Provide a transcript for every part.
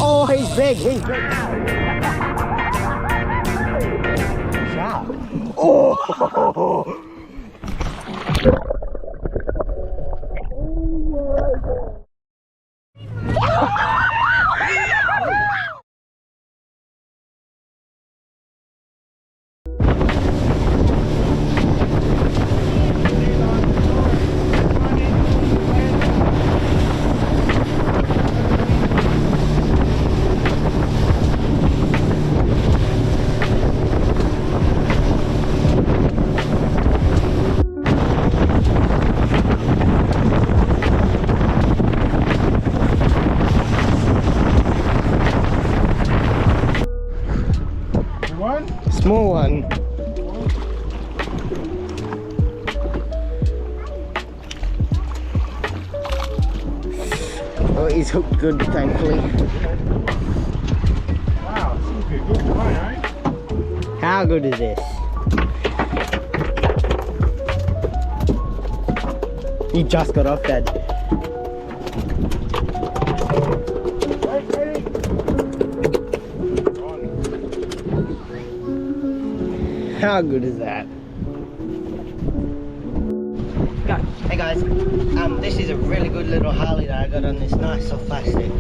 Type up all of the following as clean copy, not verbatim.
Oh, he's big, he's big. Sharp. Oh. Small one. Oh, he's hooked good, thankfully. Wow, this is a good one, eh? How good is this? You just got off, Dad. How good is that? Go. Hey guys, this is a really good little Harley that I got on this nice soft plastic.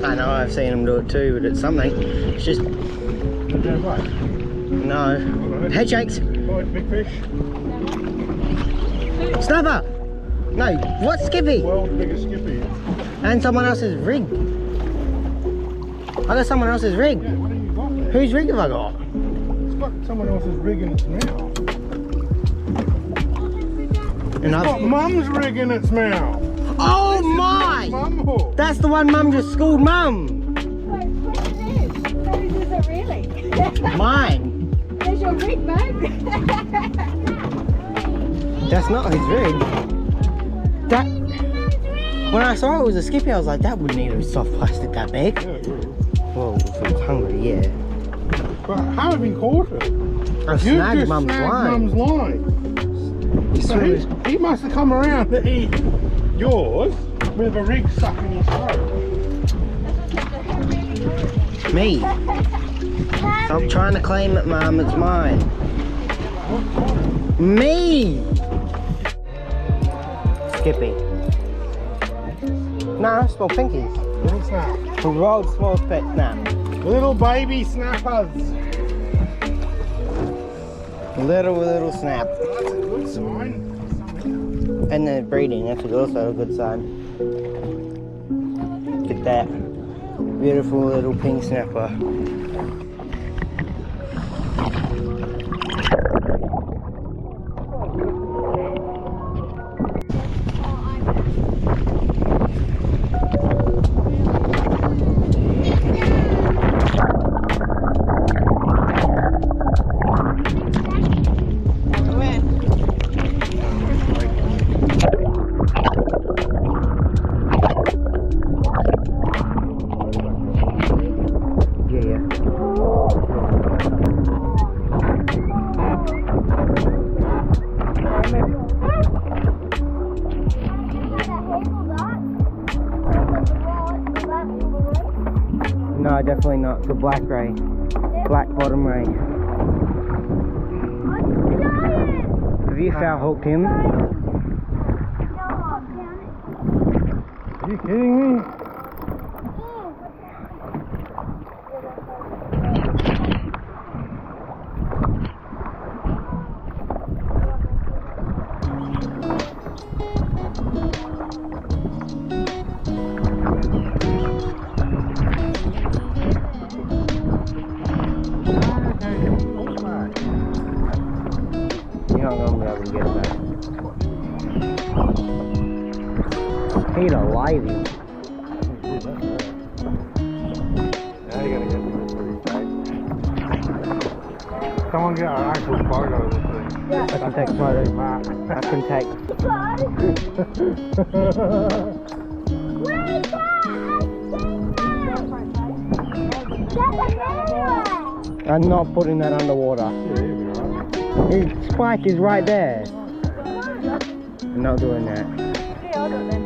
I know, I've seen them do it too, but it's something. It's just... No. Head shakes. Big fish. Snapper! No, what Skippy? World's biggest Skippy. And someone else's rig. I got someone else's rig. Yeah, what have you got there? Whose rig have I got? It's got someone else's rig in its mouth. And It's I've got Mum's rig in its mouth. Oh my! Mum hook. That's the one Mum just schooled Mum. Whose is it really? Mine. There's your rig, mate. That's not his rig. That. When I saw it was a Skippy, I was like, that wouldn't need a soft plastic that big. Yeah, it will. Well, if it was hungry, yeah. But how have you caught it? I You snagged just Mum's snagged line. Mum's line. So Sweet. he must have come around to eat yours with a rig stuck in his throat. Me. Stop trying to claim it, Mum. It's mine. Me. Skippy. No, small pinkies. Little snap. The world's smallest pet snap. Little baby snappers. Little snap. That's a good sign. And they're breeding, that's also a good sign. Look at that. Beautiful little pink snapper. No, definitely not. The black ray. Black bottom ray. Have you foul hooked him? Are you kidding me? You're not going to be able to get it back. He'd alive you. Now you gotta get this pretty tight. Someone get an actual photo of this thing. I can take photos. I can take. Where is that? That's a mirror. I'm not putting that underwater. Yeah, you'll be alright. His spike is right there. I'm not doing that. Okay, hold on then.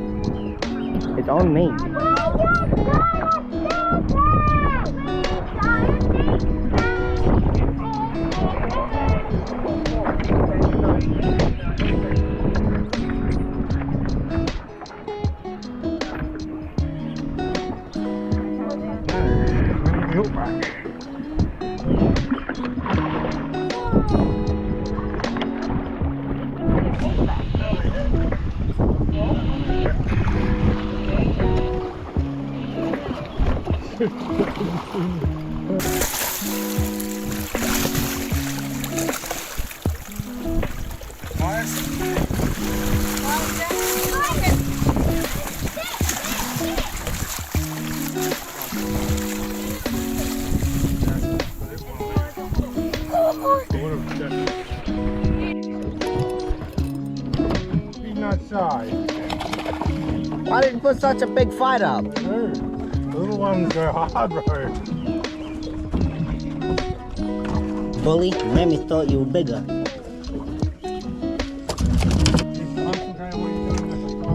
It's on me. Look back. Be that side. Why did you put such a big fight up? No. The little ones go hard, bro. Bully, you made me thought you were bigger.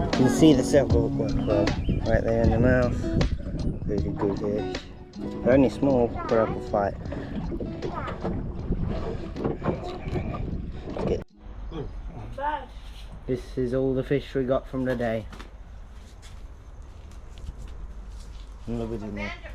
You can see the circle right there in the mouth. Really good-ish. They're only small, but I can fight. Let's get. This is all the fish we got from the day. Look at it there.